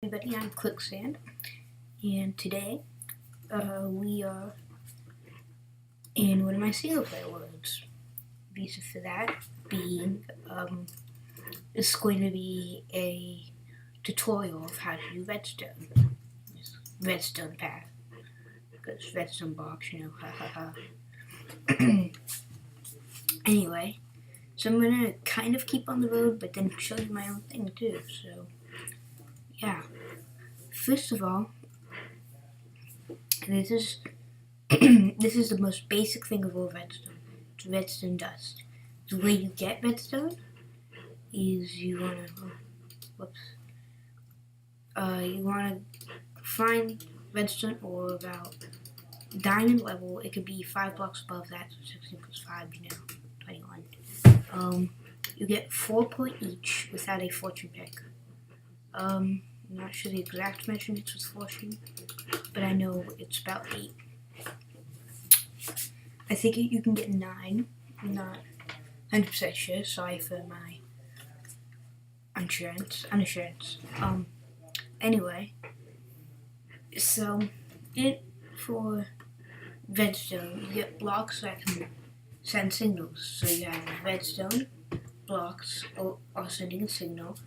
Everybody, I'm Quicksand, and today we are in one of my single player worlds. Reason for that being it's going to be a tutorial of how to do redstone. Redstone path. Because redstone blocks, ha. Anyway, so I'm gonna kind of keep on the road, but then show you my own thing too, so yeah. First of all, this is this is the most basic thing of all redstone. It's redstone dust. The way you get redstone is you wanna find redstone ore about diamond level. It could be 5 blocks above that, so 16 plus 5, 21. You get 4 per each without a fortune pick. I'm not sure the exact measurements with fortune, but I know it's about 8. I think you can get 9. I'm not 100% sure. Sorry for my unassurance. Anyway, so for redstone, you get blocks that can send signals. So you have redstone blocks are sending a signal.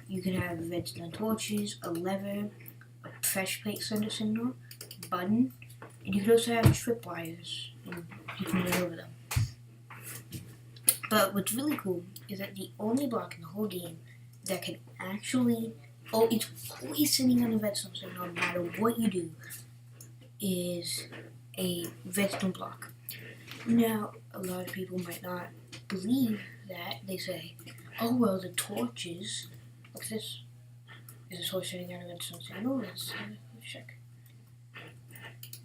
You can have redstone torches, a lever, a pressure plate send a signal, a button, and you can also have tripwires, and you can run over them. But what's really cool is that the only block in the whole game that can actually, it's always sitting on a redstone signal no matter what you do, is a redstone block. Now, a lot of people might not believe that. They say, oh well, the torches, look at this. Is a torch sitting on a redstone signal? Let's check.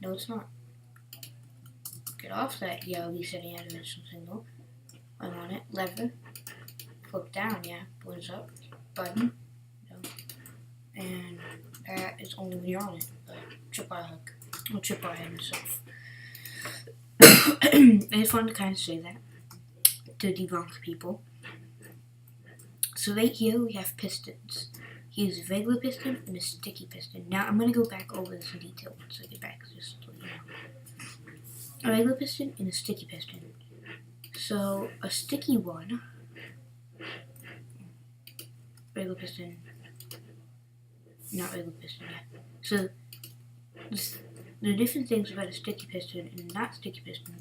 No, it's not. Get off that yellow sitting on a redstone signal. I'm on it. Lever. Flip down, yeah. Blows up. Button. No. And that is only when you're on it. Tripwire hook. Or tripwire himself. I just wanted to kind of say that to debunk people. So right here we have pistons. Here's a regular piston and a sticky piston. Now I'm going to go back over this in detail once I get back, just so you know. A regular piston and a sticky piston. So a sticky one, regular piston, not regular piston yet. So the different things about a sticky piston and not sticky piston.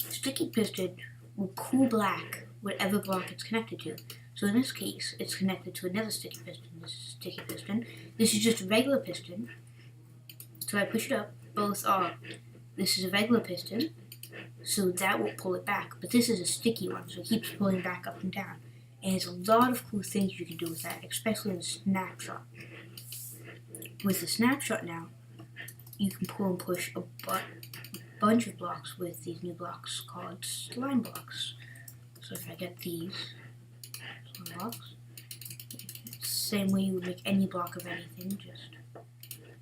Sticky piston will cool black whatever block it's connected to. So in this case, it's connected to another sticky piston. This is a sticky piston. This is just a regular piston. So I push it up. Both are. This is a regular piston, so that will pull it back. But this is a sticky one, so it keeps pulling back up and down. And there's a lot of cool things you can do with that, especially in the snapshot. With the snapshot now, you can pull and push a bunch of blocks with these new blocks called slime blocks. So if I get these slime blocks, it's the same way you would make any block of anything, just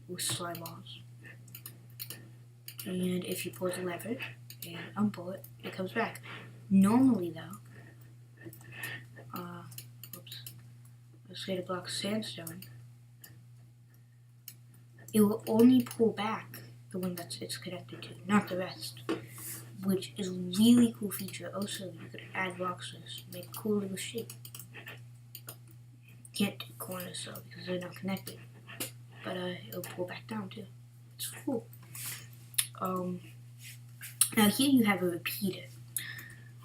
with slime balls. And if you pull the lever and unpull it, it comes back. Normally though, let's get a block of sandstone. It will only pull back the one that it's connected to, not the rest, which is a really cool feature. Also, you could add blocks to this, make a cool little shape. Can't do corners though because they're not connected, but it'll pull back down too. It's cool. Now here you have a repeater.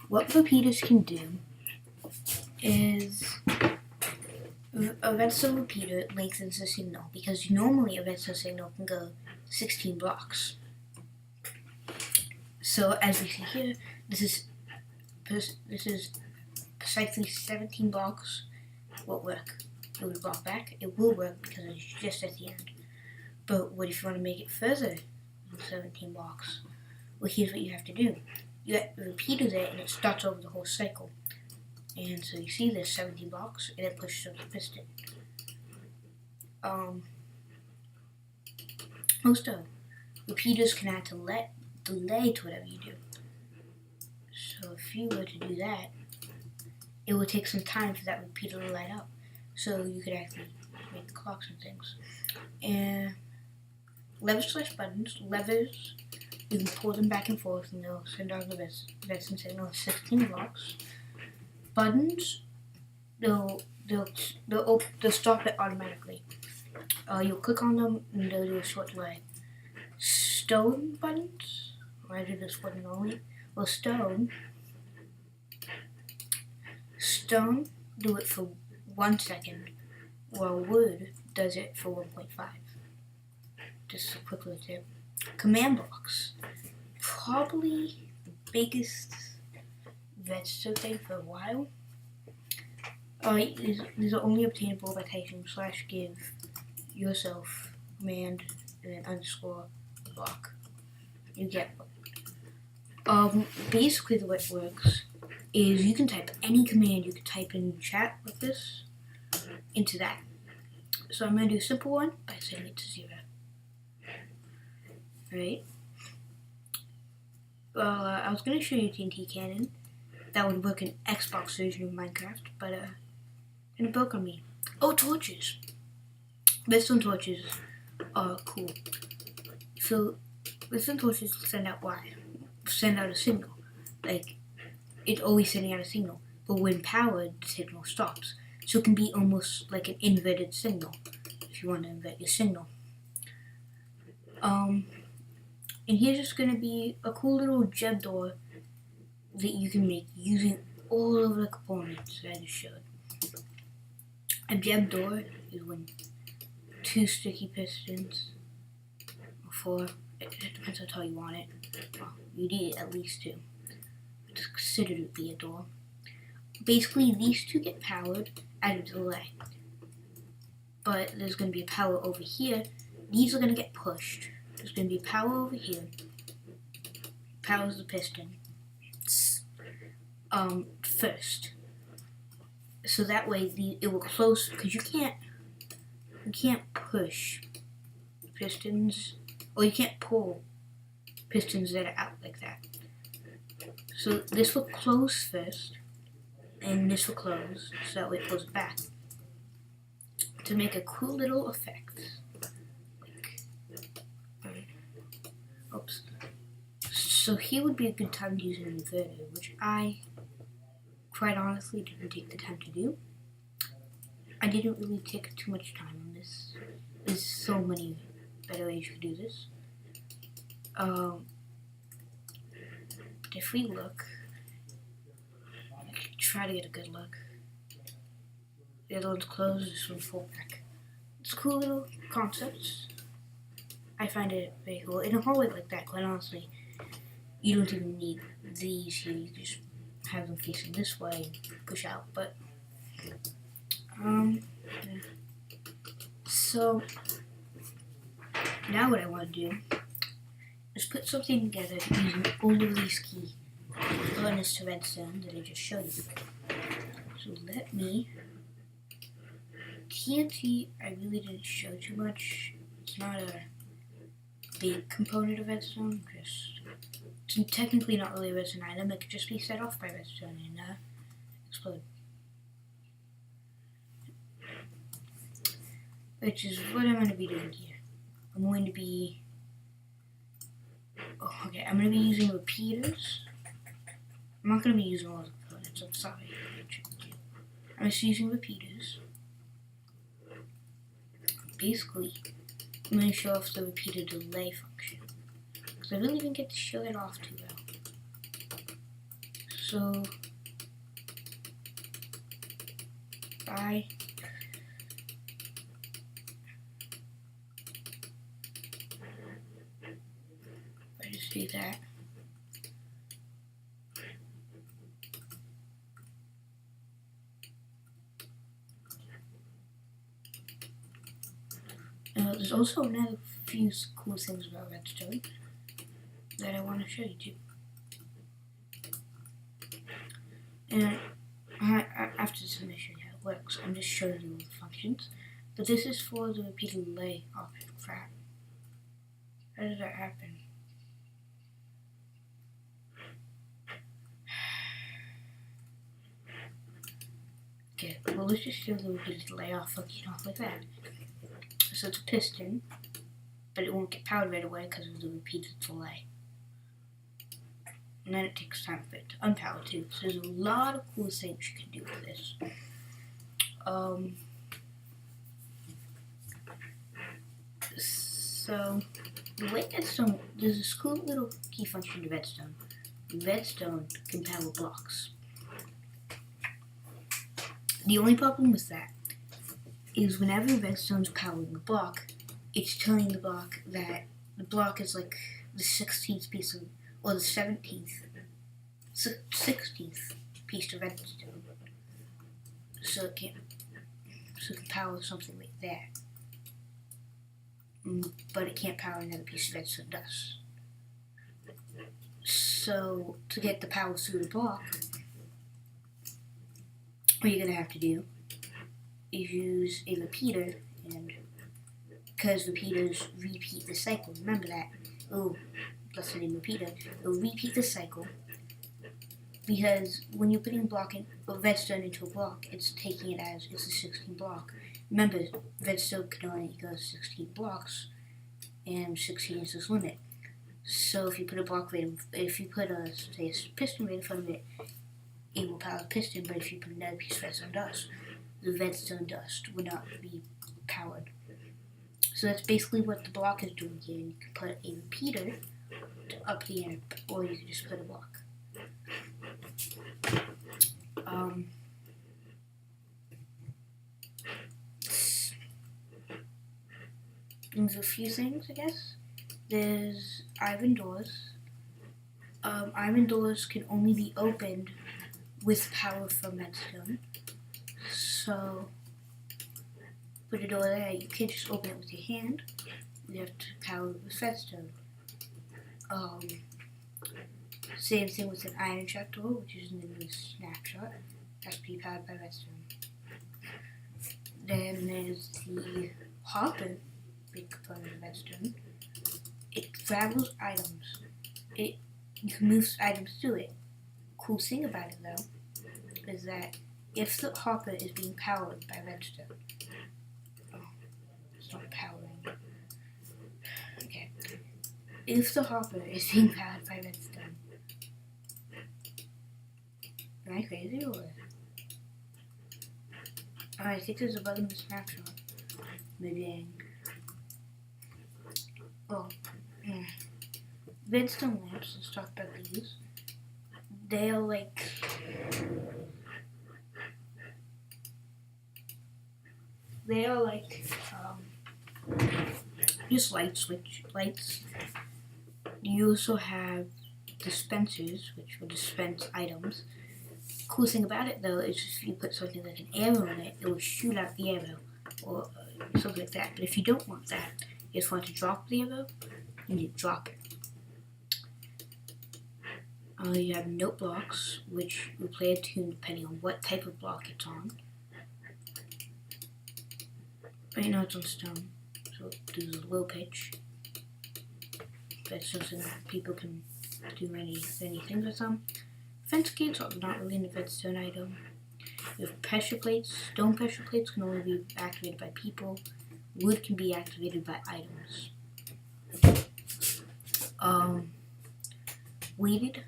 What repeaters can do is a redstone repeater lengthens the signal because normally a redstone signal can go 16 blocks. So as we see here, this is precisely 17 blocks. Won't work. It would block back. It will work because it's just at the end. But what if you want to make it further than 17 blocks? Well, here's what you have to do. You get the repeater there, and it starts over the whole cycle. And so you see there's 17 blocks, and it pushes up the piston. Most of repeaters can add delay to whatever you do. So if you were to do that, it would take some time for that repeater to light up. So you could actually make the clocks and things. And levers/buttons. Levers, you can pull them back and forth and they'll send out the redstone signal 16 blocks. Buttons, they'll stop it automatically. You'll click on them and they'll do a short delay. Stone buttons, I do this one only. Well, stone do it for 1 second, while wood does it for 1.5. Just a quick little tip. Command blocks, probably the biggest redstone thing for a while. These are only obtainable by typing /give yourself command and then underscore block. You get one. Basically the way it works is you can type any command you can type in chat like this into that. So I'm going to do a simple one by setting it to 0. Right? Well, I was going to show you TNT cannon. That would work in Xbox version of Minecraft, but it broke on me. Oh, torches! Redstone torches are cool. So redstone torches send out a signal. Like, it's always sending out a signal. But when powered, the signal stops. So it can be almost like an inverted signal, if you want to invert your signal. And here's just going to be a cool little gem door that you can make using all of the components that I just showed. A gem door is when 2 sticky pistons, or 4, it depends on how you want it. Well, you need at least 2. It's considered to be a door. Basically, these 2 get powered at a delay. But there's going to be a power over here. These are going to get pushed. There's going to be power over here. Powers the piston. First. So that way it will close, because you can't push pistons, or you can't pull pistons that are out like that. So this will close first, and this will close, so that way it goes back. To make a cool little effect. Oops. So here would be a good time to use an inverter, which I quite honestly didn't take the time to do. I didn't really take too much time on this. There's so many better ways you could do this. If we look, try to get a good look. The other one's closed, this one's full back. It's cool little concepts. I find it very cool. In a hallway like that, quite honestly, you don't even need these here. You just have them facing this way and push out. But yeah. So now what I want to do is put something together using all of these key components to redstone that I just showed you. So let me TNT. I really didn't show too much. It's not a big component of redstone. It's technically not really a redstone item. It could just be set off by redstone and explode. Which is what I'm going to be doing here. I'm going to be using repeaters. I'm not going to be using all the components. I'm sorry. I'm just using repeaters. Basically, I'm going to show off the repeater delay function. Because I really didn't get to show it off too well. So, I just do that. There's also another few cool things about redstone that I want to show you too. And after this, I'm going to show you how it works. I'm just showing you all the functions. But this is for the repeater delay option. Crap. How did that happen? Okay, well let's just show the repeated layoff fucking off like that. So it's a piston, but it won't get powered right away because of the repeated delay. And then it takes time for it to unpower too. So there's a lot of cool things you can do with this. So the way Redstone, there's this cool little key function to Redstone. Redstone can power blocks. The only problem with that is whenever Redstone's powering the block, it's telling the block that the block is like the 16th piece of, or the 17th, 16th piece of Redstone. So it can power something like that. But it can't power another piece of redstone dust. So to get the power through the block, what you're going to have to do is use a repeater, and because repeaters repeat the cycle, remember that. Oh, that's the name repeater. It'll repeat the cycle because when you're putting redstone into a block, it's taking it as it's a 16 block. Remember, redstone can only go 16 blocks, and 16 is its limit. So if you put a block right, if you put a piston right in front of it, it will power the piston. But if you put another piece of redstone dust, the redstone dust would not be powered. So that's basically what the block is doing here. You can put a repeater to up the amp, or you can just put a block. There's a few things, I guess. There's iron doors. Iron doors can only be opened with power from redstone. So, put a door there. You can't just open it with your hand. You have to power it with redstone. Same thing with an iron trapdoor, which is in the snapshot. Has to be powered by redstone. Then there's the hopper, big component of redstone. It travels items. You can move items through it. Cool thing about it though is that if the hopper is being powered by redstone, it's not powering. Okay. If the hopper is being powered by redstone, am I crazy or? I think there's a button in the snapshot. Maybe. Redstone lamps, let's talk about these. They are like just lights. You also have dispensers, which will dispense items. Cool thing about it though is if you put something like an arrow in it, it will shoot out the arrow or something like that. But if you don't want that, you just want to drop the arrow, and you drop it. You have note blocks, which will play a tune depending on what type of block it's on. Right now it's on stone, so there's a low pitch. That's something that people can do many things with them. Fence gates are not really an redstone item. You have pressure plates. Stone pressure plates can only be activated by people. Wood can be activated by items. Weighted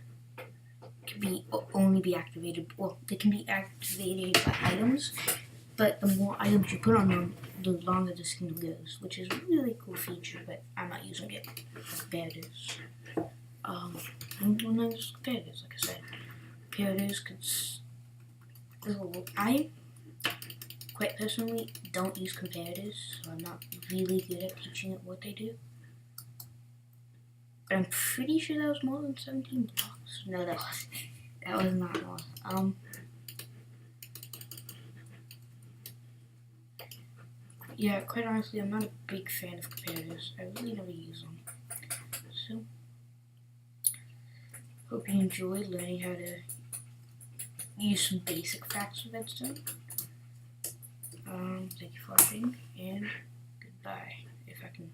can only be activated. Well, they can be activated by items, but the more items you put on them, the longer the signal goes, which is a really cool feature. But I'm not using it. Comparatives. Well, there's comparatives, like I said. Comparatives I quite personally don't use comparatives, so I'm not really good at teaching it what they do. But I'm pretty sure that was more than 17 blocks. No, that was not more. Yeah, quite honestly, I'm not a big fan of comparatives. I really never use them. So, hope you enjoyed learning how to use some basic facts of redstone. Thank you for watching, and goodbye. If I can